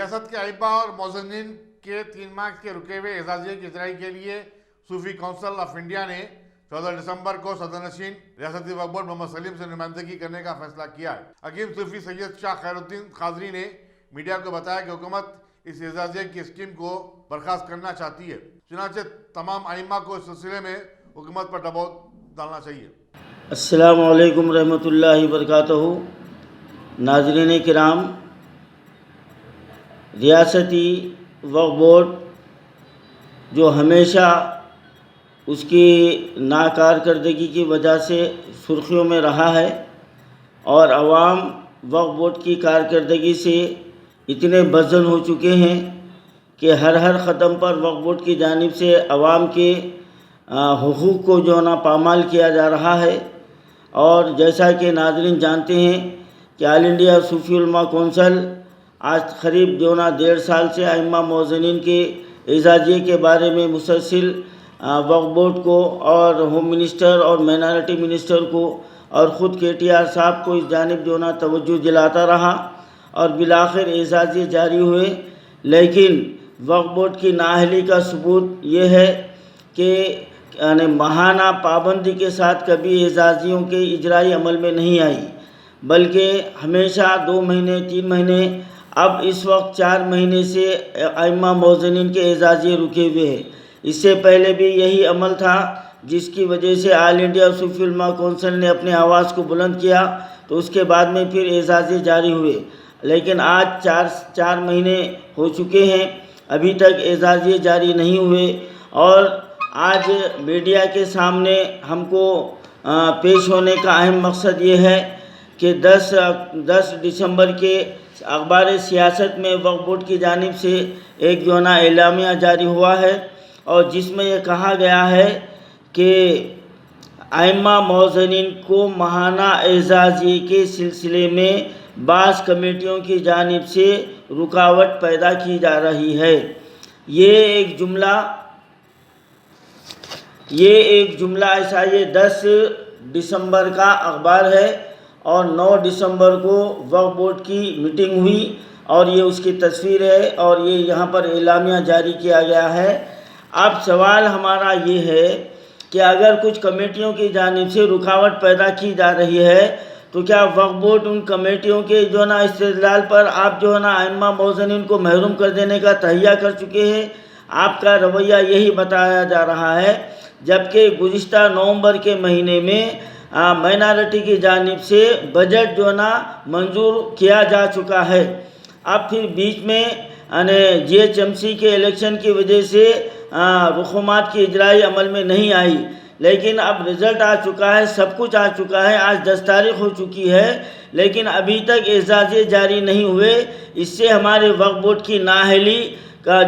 ریاست کے ائمہ اور مؤذنین کے 3 ماہ کے رکے ہوئے اعزازیے کی اجرائی کے لیے صوفی کونسل آف انڈیا نے 14 دسمبر کو صدر نشین ریاستی وقف بورڈ محمد سلیم سے نمائندگی کرنے کا فیصلہ کیا ہے۔ حکیم صوفی سید شاہ خیر الدین قادری نے میڈیا کو بتایا کہ حکومت اس اعزازیے کی اسکیم کو برخاست کرنا چاہتی ہے، چنانچہ تمام ائمہ کو اس سلسلے میں حکومت پر دباؤ ڈالنا چاہیے۔ السلام علیکم رحمۃ اللہ وبرکاتہ۔ ناظرین کرام، ریاستی وقف بورڈ جو ہمیشہ اس کی ناکارکردگی کی وجہ سے سرخیوں میں رہا ہے اور عوام وقف بورڈ کی کارکردگی سے اتنے بدظن ہو چکے ہیں کہ ہر قدم پر وقف بورڈ کی جانب سے عوام کے حقوق کو پامال کیا جا رہا ہے۔ اور جیسا کہ ناظرین جانتے ہیں کہ آل انڈیا صوفی علماء کونسل آج قریب 1.5 سال سے ائمہ مؤذنین کے اعزازیے کے بارے میں مسلسل وقف بورڈ کو اور ہوم منسٹر اور مائنارٹی منسٹر کو اور خود KTR صاحب کو اس جانب توجہ دلاتا رہا اور بالآخر اعزازیے جاری ہوئے۔ لیکن وقف بورڈ کی نااہلی کا ثبوت یہ ہے کہ ماہانہ پابندی کے ساتھ کبھی اعزازیوں کے اجرائی عمل میں نہیں آئی، بلکہ ہمیشہ 2 مہینے 3 مہینے، اب اس وقت 4 مہینے سے ائمہ مؤذنین کے اعزازیے رکے ہوئے ہیں۔ اس سے پہلے بھی یہی عمل تھا، جس کی وجہ سے آل انڈیا صوفی علماء کونسل نے اپنے آواز کو بلند کیا، تو اس کے بعد میں پھر اعزازیے جاری ہوئے۔ لیکن آج 4 مہینے ہو چکے ہیں، ابھی تک اعزازیے جاری نہیں ہوئے۔ اور آج میڈیا کے سامنے ہم کو پیش ہونے کا اہم مقصد یہ ہے کہ 10 دسمبر کے اخبار سیاست میں وقف بورڈ کی جانب سے ایک اعلامیہ جاری ہوا ہے، اور جس میں یہ کہا گیا ہے کہ ائمہ مؤذنین کو ماہانہ اعزازیے کے سلسلے میں بعض کمیٹیوں کی جانب سے رکاوٹ پیدا کی جا رہی ہے۔ یہ ایک جملہ ایسا، یہ 10 دسمبر کا اخبار ہے اور 9 دسمبر کو وقف بورڈ کی میٹنگ ہوئی اور یہ اس کی تصویر ہے اور یہ یہاں پر اعلامیہ جاری کیا گیا ہے۔ اب سوال ہمارا یہ ہے کہ اگر کچھ کمیٹیوں کی جانب سے رکاوٹ پیدا کی جا رہی ہے تو کیا وقف بورڈ ان کمیٹیوں کے استدلال پر آپ ائمہ مؤذنین کو محروم کر دینے کا تہیہ کر چکے ہیں؟ آپ کا رویہ یہی بتایا جا رہا ہے، جبکہ گزشتہ نومبر کے مہینے میں مائنارٹی کی جانب سے بجٹ منظور کیا جا چکا ہے۔ اب پھر بیچ میں GHMC کے الیکشن کی وجہ سے رقومات کی اجرائی عمل میں نہیں آئی، لیکن اب رزلٹ آ چکا ہے، سب کچھ آ چکا ہے، آج 10 تاریخ ہو چکی ہے، لیکن ابھی تک اعزازیے جاری نہیں ہوئے۔ اس سے ہمارے وقف بورڈ کی نااہلی کا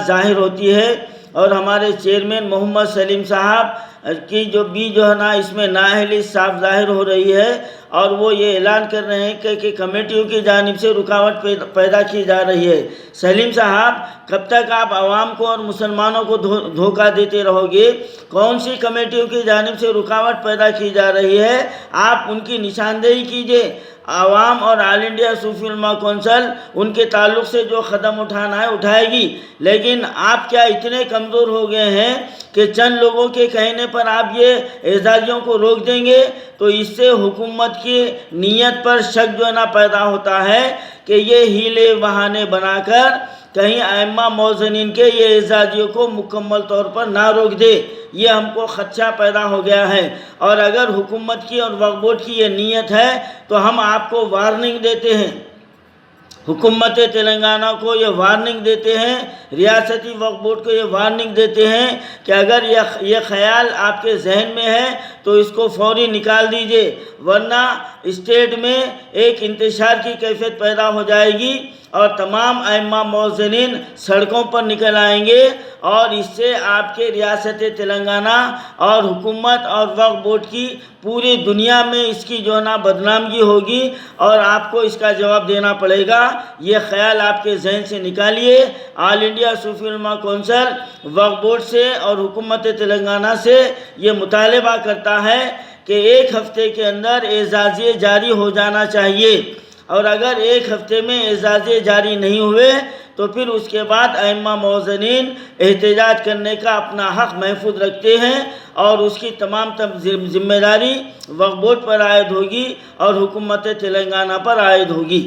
ظاہر ہوتی ہے، اور ہمارے چیئرمین محمد سلیم صاحب کی اس میں نااہلی صاف ظاہر ہو رہی ہے، اور وہ یہ اعلان کر رہے ہیں کہ کمیٹیوں کی جانب سے رکاوٹ پیدا کی جا رہی ہے۔ سلیم صاحب، کب تک آپ عوام کو اور مسلمانوں کو دھوکہ دیتے رہو گے؟ کون سی کمیٹیوں کی جانب سے رکاوٹ پیدا کی جا رہی ہے؟ آپ ان کی نشاندہی کیجئے۔ عوام اور آل انڈیا صوفی علماء کونسل ان کے تعلق سے جو قدم اٹھانا ہے اٹھائے گی، لیکن آپ کیا اتنے کمزور ہو گئے ہیں کہ چند لوگوں کے کہنے پر آپ یہ اعزازیوں کو روک دیں گے؟ تو اس سے حکومت کی نیت پر شک پیدا ہوتا ہے کہ یہ ہیلے بہانے بنا کر کہیں ائمہ مؤذنین کے یہ اعزازیوں کو مکمل طور پر نہ روک دے، یہ ہم کو خدشہ پیدا ہو گیا ہے۔ اور اگر حکومت کی اور وقف بورڈ کی یہ نیت ہے تو ہم آپ کو وارننگ دیتے ہیں، حکومت تلنگانہ کو یہ وارننگ دیتے ہیں، ریاستی وقف بورڈ کو یہ وارننگ دیتے ہیں کہ اگر یہ خیال آپ کے ذہن میں ہے تو اس کو فوری نکال دیجئے، ورنہ اسٹیٹ میں ایک انتشار کی کیفیت پیدا ہو جائے گی اور تمام ائمہ مؤذنین سڑکوں پر نکل آئیں گے، اور اس سے آپ کے ریاست تلنگانہ اور حکومت اور وقف بورڈ کی پوری دنیا میں اس کی بدنامگی ہوگی اور آپ کو اس کا جواب دینا پڑے گا۔ یہ خیال آپ کے ذہن سے نکالیے۔ آل انڈیا صوفی علماء کونسل وقف بورڈ سے اور حکومت تلنگانہ سے یہ مطالبہ کرتا ہے کہ 1 ہفتے کے اندر اعزازیے جاری ہو جانا چاہیے، اور اگر 1 ہفتے میں اعزازیے جاری نہیں ہوئے تو پھر اس کے بعد ائمہ موزنین احتجاج کرنے کا اپنا حق محفوظ رکھتے ہیں اور اس کی تمام ذمہ داری وقف بورڈ پر عائد ہوگی اور حکومت تلنگانہ پر عائد ہوگی.